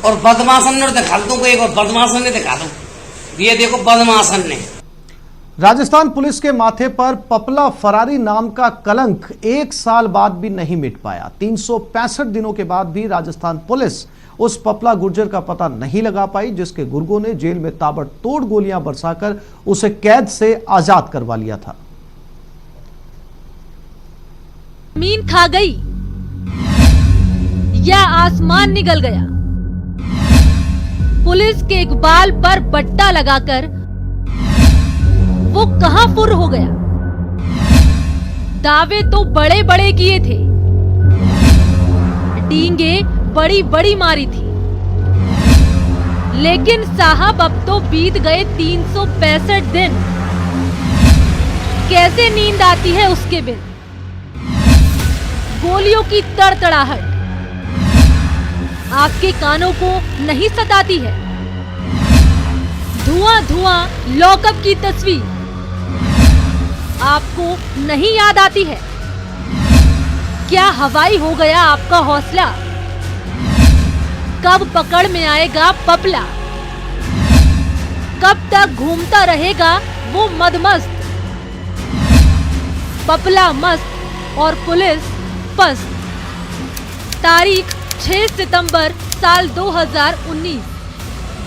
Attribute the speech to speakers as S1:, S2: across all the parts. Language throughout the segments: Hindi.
S1: और बदमाशन ने दिखा दूं, एक और बदमाशन ने दिखा दूं। ये देखो बदमाशन ने।
S2: राजस्थान पुलिस के माथे पर पपला फरारी नाम का कलंक 1 साल बाद भी नहीं मिट पाया। 365 दिनों के बाद भी राजस्थान पुलिस उस पपला गुर्जर का पता नहीं लगा पाई, जिसके गुर्गों ने जेल में ताबड़तोड़ गोलियां बरसाकर उसे कैद से आजाद करवा लिया था।
S3: जमीन खा गई या आसमान निगल गया, पुलिस के इकबाल पर बट्टा लगाकर वो कहां फुर हो गया। दावे तो बड़े बड़े किए थे, डींगे बड़ी बड़ी मारी थी, लेकिन साहब अब तो बीत गए 365 दिन। कैसे नींद आती है उसके बिन। गोलियों की तड़तड़ाहट आपके कानों को नहीं सताती है। धुआं धुआं लॉकअप की तस्वीर आपको नहीं याद आती है। क्या हवाई हो गया आपका हौसला। कब पकड़ में आएगा पपला, कब तक घूमता रहेगा वो मदमस्त। पपला मस्त और पुलिस पस्त। तारीख 6 सितंबर साल 2019।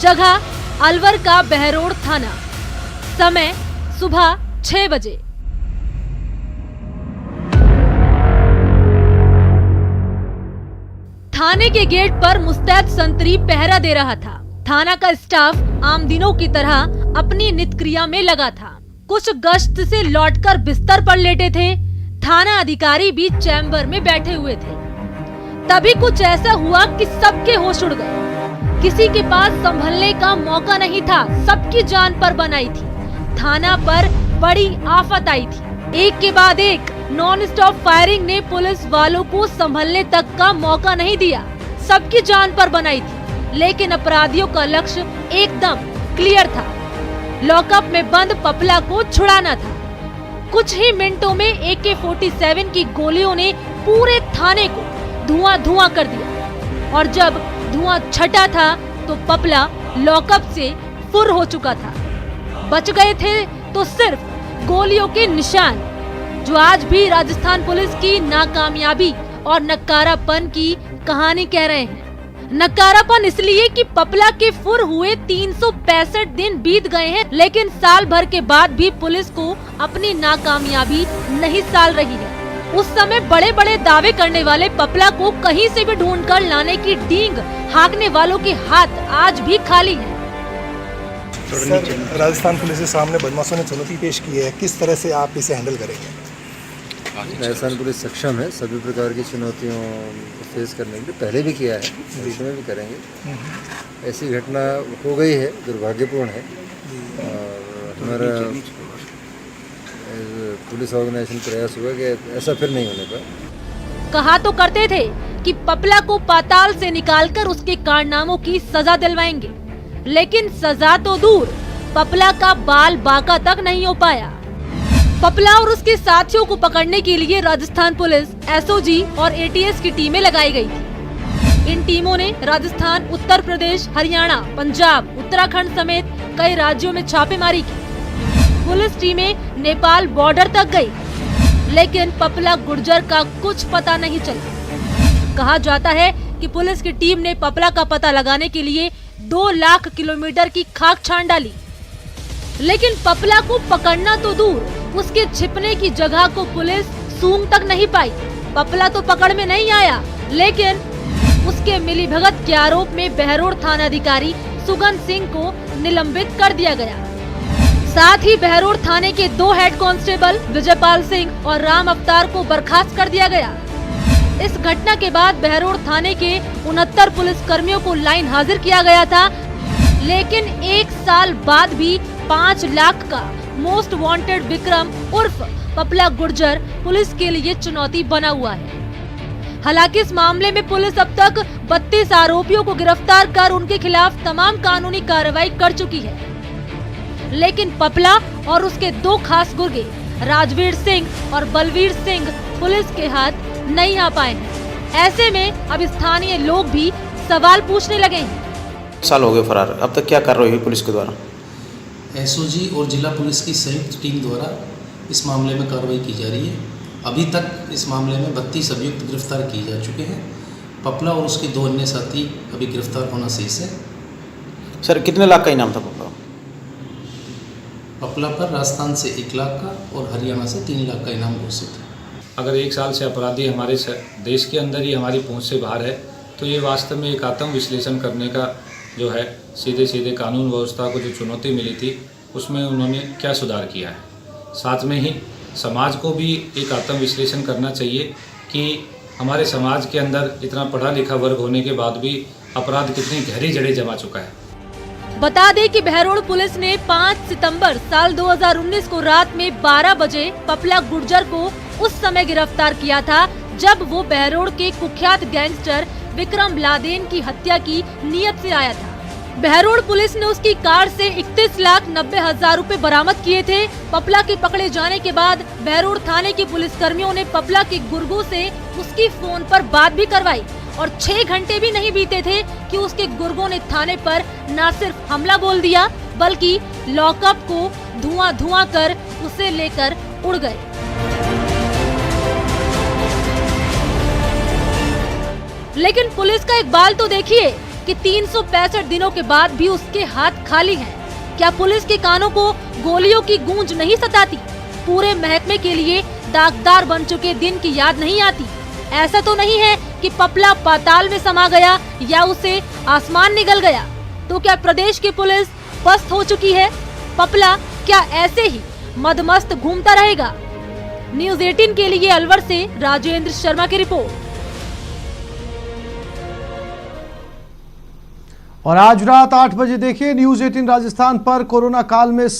S3: जगह अलवर का बहरोड थाना। समय सुबह 6 बजे। थाने के गेट पर मुस्तैद संतरी पहरा दे रहा था। थाना का स्टाफ आम दिनों की तरह अपनी नित्य क्रिया में लगा था। कुछ गश्त से लौटकर बिस्तर पर लेटे थे। थाना अधिकारी भी चैम्बर में बैठे हुए थे। तभी कुछ ऐसा हुआ कि सबके होश उड़ गए। किसी के पास संभलने का मौका नहीं था, सबकी जान पर बनाई थी। थाना पर बड़ी आफत आई थी। एक के बाद एक नॉन स्टॉप फायरिंग ने पुलिस वालों को संभलने तक का मौका नहीं दिया। सबकी जान पर बनाई थी, लेकिन अपराधियों का लक्ष्य एकदम क्लियर था। लॉकअप में बंद पपला को छुड़ाना था। कुछ ही मिनटों में AK-47 की गोलियों ने पूरे थाने को धुआं धुआं कर दिया। और जब धुआं छटा था तो पपला लॉकअप से फुर हो चुका था। बच गए थे तो सिर्फ गोलियों के निशान, जो आज भी राजस्थान पुलिस की नाकामयाबी और नकारापन की कहानी कह रहे हैं। नकारापन इसलिए कि पपला के फुर हुए 365 दिन बीत गए हैं, लेकिन साल भर के बाद भी पुलिस को अपनी नाकामयाबी नहीं साल रही है। उस समय बड़े बड़े दावे करने वाले पपला को कहीं से भी ढूंढकर लाने की डींग हाँकने वालों के हाथ आज भी खाली है।
S4: राजस्थान पुलिस के सामने बदमाशों ने चुनौती पेश की है, किस तरह से आप इसे हैंडल करेंगे?
S5: राजस्थान पुलिस सक्षम है सभी प्रकार की चुनौतियों को फेस करने के लिए। पहले भी किया है, भविष्य में भी करेंगे। ऐसी घटना हो गई है, दुर्भाग्यपूर्ण है। और हमारा पुलिस ऑर्गेनाइजेशन प्रयास हुआ कि ऐसा फिर नहीं होने पाए।
S3: कहा तो करते थे कि पपला को पाताल से निकालकर उसके कारनामों की सजा दिलवाएंगे, लेकिन सजा तो दूर, पपला का बाल बांका तक नहीं हो पाया। पपला और उसके साथियों को पकड़ने के लिए राजस्थान पुलिस SOG और ATS की टीमें लगाई गई थी। इन टीमों ने राजस्थान, उत्तर प्रदेश, हरियाणा, पंजाब, उत्तराखंड समेत कई राज्यों में छापेमारी की। पुलिस टीमें नेपाल बॉर्डर तक गई, लेकिन पपला गुर्जर का कुछ पता नहीं चला। कहा जाता है कि पुलिस की टीम ने पपला का पता लगाने के लिए 2 लाख किलोमीटर की खाक छान डाली, लेकिन पपला को पकड़ना तो दूर, उसके छिपने की जगह को पुलिस सूंघ तक नहीं पाई। पपला तो पकड़ में नहीं आया, लेकिन उसके मिलीभगत के आरोप में बहरोड थाना अधिकारी सुगंध सिंह को निलंबित कर दिया गया। साथ ही बहरोड थाने के 2 हेड कांस्टेबल विजयपाल सिंह और राम अवतार को बर्खास्त कर दिया गया। इस घटना के बाद बहरोड थाने के 69 पुलिस कर्मियों को लाइन हाजिर किया गया था, लेकिन 1 साल बाद भी 5 लाख का मोस्ट वांटेड विक्रम उर्फ पपला गुर्जर पुलिस के लिए चुनौती बना हुआ है। हालांकि इस मामले में पुलिस अब तक 32 आरोपियों को गिरफ्तार कर उनके खिलाफ तमाम कानूनी कार्रवाई कर चुकी है, लेकिन पपला और उसके 2 खास गुर्गे राजवीर सिंह और बलवीर सिंह पुलिस के हाथ नहीं आ पाए हैं। ऐसे में अब स्थानीय लोग भी सवाल पूछने लगे हैं
S6: साल हो गए फरार, अब तक क्या कार्रवाई हुई पुलिस के द्वारा?
S7: एसओजी और जिला पुलिस की संयुक्त टीम द्वारा इस मामले में कार्रवाई की जा रही है। अभी तक इस मामले में 32 अभियुक्त गिरफ्तार किए जा चुके हैं। पपला और उसके 2 अन्य साथी अभी गिरफ्तार होना शेष है।
S6: सर कितने लाख का इनाम था पपला?
S7: पपला पर राजस्थान से 1 लाख का और हरियाणा से 3 लाख का इनाम घोषित है।
S8: अगर 1 साल से अपराधी हमारे देश के अंदर ही हमारी पहुंच से बाहर है तो ये वास्तव में एक आत्म विश्लेषण करने का जो है सीधे सीधे कानून व्यवस्था को जो चुनौती मिली थी उसमें उन्होंने क्या सुधार किया है। साथ में ही समाज को भी एक आत्म विश्लेषण करना चाहिए कि हमारे समाज के अंदर इतना पढ़ा लिखा वर्ग होने के बाद भी अपराध कितनी गहरी जड़ें जमा चुका है।
S3: बता दें कि बहरोड़ पुलिस ने 5 सितंबर साल 2019 को रात में 12 बजे पपला गुर्जर को उस समय गिरफ्तार किया था जब वो बहरोड़ के कुख्यात गैंगस्टर विक्रम लादेन की हत्या की नीयत से आया था। बहरोड़ पुलिस ने उसकी कार से 31,90,000 रुपए बरामद किए थे। पपला के पकड़े जाने के बाद बहरोड़ थाने के पुलिस कर्मियों ने पपला के गुर्गों से उसकी फोन पर बात भी करवाई और 6 घंटे भी नहीं बीते थे कि उसके गुर्गों ने थाने पर न सिर्फ हमला बोल दिया बल्कि लॉकअप को धुआं कर उसे लेकर उड़ गए। लेकिन पुलिस का इकबाल तो देखिए कि 365 दिनों के बाद भी उसके हाथ खाली हैं। क्या पुलिस के कानों को गोलियों की गूंज नहीं सताती? पूरे महकमे के लिए दागदार बन चुके दिन की याद नहीं आती? ऐसा तो नहीं है कि पपला पाताल में समा गया या उसे आसमान निगल गया। तो क्या प्रदेश की पुलिस पस्त हो चुकी है? पपला क्या ऐसे ही मदमस्त घूमता रहेगा? न्यूज़ 18 के लिए अलवर से राजेंद्र शर्मा की रिपोर्ट।
S2: और आज रात 8 बजे देखिए न्यूज़ 18 राजस्थान पर कोरोना काल में